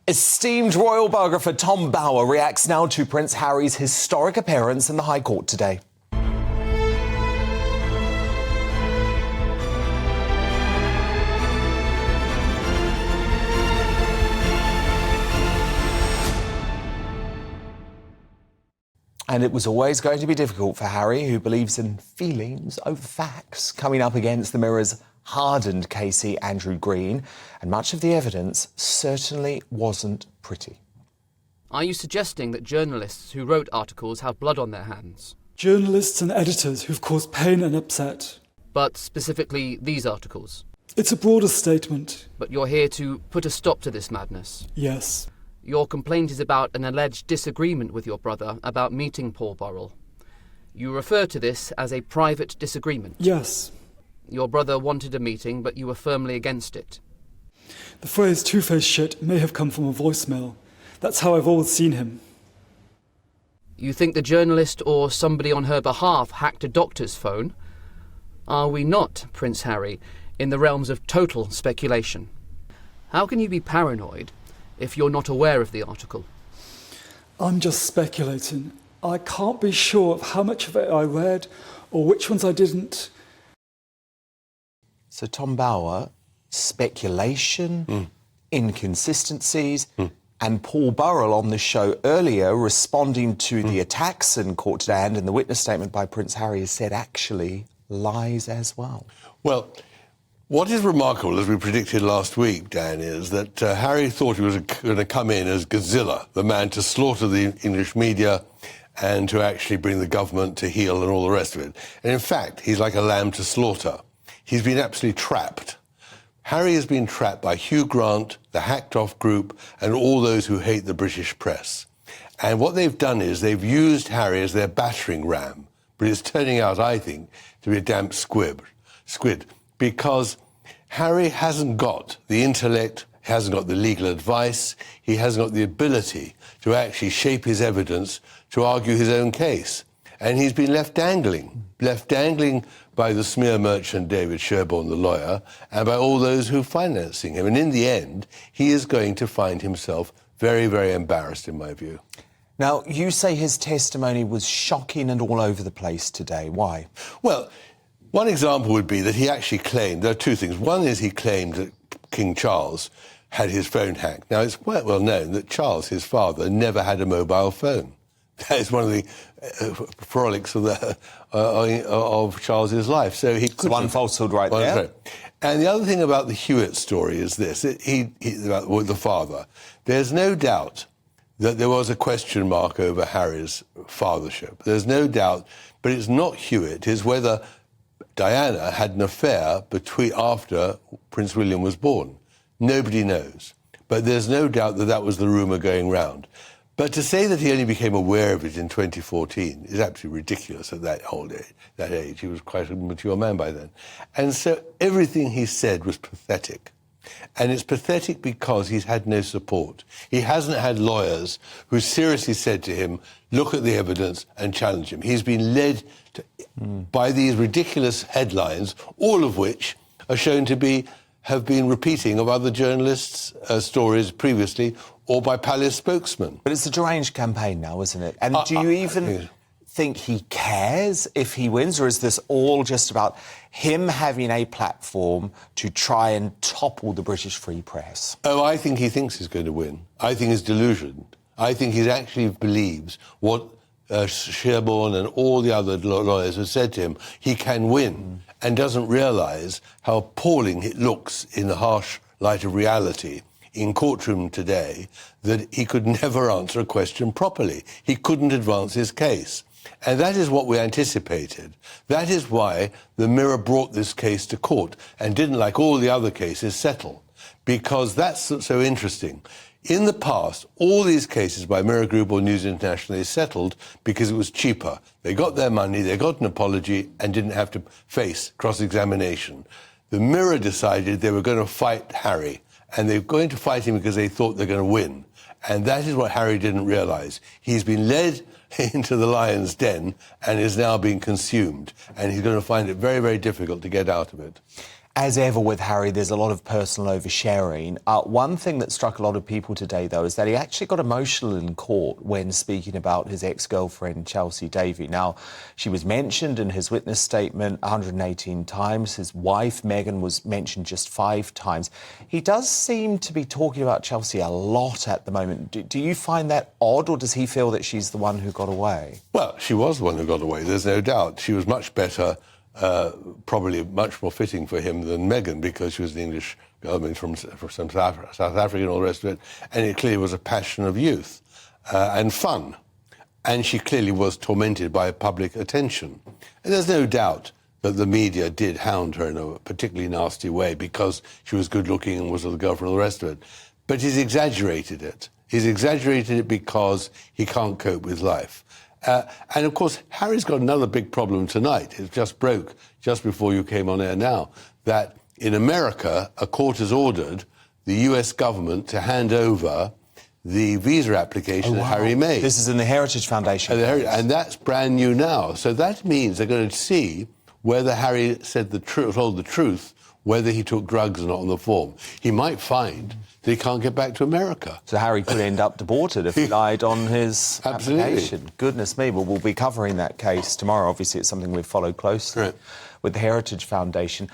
Esteemed royal biographer Tom Bower reacts now to Prince Harry's historic appearance in the High Court today. And it was always going to be difficult for Harry, who believes in feelings over facts, coming up against the Mirror's hardened Casey Andrew Green, and much of the evidence certainly wasn't pretty. Are you suggesting that journalists who wrote articles have blood on their hands? Journalists and editors who've caused pain and upset. But specifically these articles? It's a broader statement. But you're here to put a stop to this madness? Yes. Your complaint is about an alleged disagreement with your brother about meeting Paul Burrell. You refer to this as a private disagreement? Yes. Your brother wanted a meeting, but you were firmly against it. The phrase two-faced shit may have come from a voicemail. That's how I've always seen him. You think the journalist or somebody on her behalf hacked a doctor's phone? Are we not, Prince Harry, in the realms of total speculation? How can you be paranoid if you're not aware of the article? I'm just speculating. I can't be sure of how much of it I read or which ones I didn't. So Tom Bower, speculation, inconsistencies, and Paul Burrell on the show earlier responding to the attacks in court today, and in the witness statement by Prince Harry, has said actually lies as well. Well, what is remarkable, as we predicted last week, Dan, is that Harry thought he was going to come in as Godzilla, the man to slaughter the English media and to actually bring the government to heel and all the rest of it. And in fact, he's like a lamb to slaughter. He's been absolutely trapped. Harry has been trapped by Hugh Grant, the hacked-off group, and all those who hate the British press. And what they've done is they've used Harry as their battering ram. But it's turning out, I think, to be a damp squid. Because Harry hasn't got the intellect, hasn't got the legal advice, he hasn't got the ability to actually shape his evidence to argue his own case. And he's been left dangling by the smear merchant David Sherborne, the lawyer, and by all those who are financing him. And in the end, he is going to find himself very, very embarrassed, in my view. Now, you say his testimony was shocking and all over the place today. Why? Well, one example would be that he actually claimed, there are two things. One is he claimed that King Charles had his phone hacked. Now, it's quite well known that Charles, his father, never had a mobile phone. That is one of the frolics of Charles's life. So he could one falsehood right there. Right. And the other thing about the Hewitt story is this, about the father. There's no doubt that there was a question mark over Harry's fathership. There's no doubt, but it's not Hewitt, it's whether Diana had an affair after Prince William was born. Nobody knows. But there's no doubt that that was the rumour going round. But to say that he only became aware of it in 2014 is absolutely ridiculous at that age. He was quite a mature man by then. And so everything he said was pathetic. And it's pathetic because he's had no support. He hasn't had lawyers who seriously said to him, look at the evidence and challenge him. He's been led by these ridiculous headlines, all of which are shown to have been repeating of other journalists' stories previously, or by palace spokesmen. But it's a deranged campaign now, isn't it? And do you even think he cares if he wins, or is this all just about him having a platform to try and topple the British Free Press? Oh, I think he thinks he's going to win. I think he's delusioned. I think he actually believes what Sherborne and all the other lawyers have said to him. He can win, and doesn't realise how appalling it looks in the harsh light of reality in courtroom today that he could never answer a question properly. He couldn't advance his case. And that is what we anticipated. That is why the Mirror brought this case to court and didn't, like all the other cases, settle. Because that's so interesting. In the past, all these cases by Mirror Group or News International, they settled because it was cheaper. They got their money, they got an apology, and didn't have to face cross-examination. The Mirror decided they were going to fight Harry, and they're going to fight him because they thought they're going to win. And that is what Harry didn't realise. He's been led into the lion's den and is now being consumed. And he's going to find it very, very difficult to get out of it. As ever with Harry, there's a lot of personal oversharing. One thing that struck a lot of people today, though, is that he actually got emotional in court when speaking about his ex-girlfriend, Chelsea Davy. Now, she was mentioned in his witness statement 118 times. His wife, Meghan, was mentioned just 5 times. He does seem to be talking about Chelsea a lot at the moment. Do you find that odd, or does he feel that she's the one who got away? Well, she was the one who got away, there's no doubt. She was much better, probably much more fitting for him than Meghan, because she was an English girl from South Africa and all the rest of it, and it clearly was a passion of youth and fun. And she clearly was tormented by public attention. And there's no doubt that the media did hound her in a particularly nasty way because she was good-looking and was with a girlfriend and all the rest of it. But he's exaggerated it. He's exaggerated it because he can't cope with life. And, of course, Harry's got another big problem tonight. It just broke just before you came on air now, that in America, a court has ordered the US government to hand over the visa application that Harry made. This is in the Heritage Foundation. And that's brand new now. So that means they're going to see whether Harry said told the truth, whether he took drugs or not on the form. He might find that he can't get back to America. So Harry could end up deported if he lied on his application. Goodness me. Well, we'll be covering that case tomorrow. Obviously, it's something we've followed closely with the Heritage Foundation.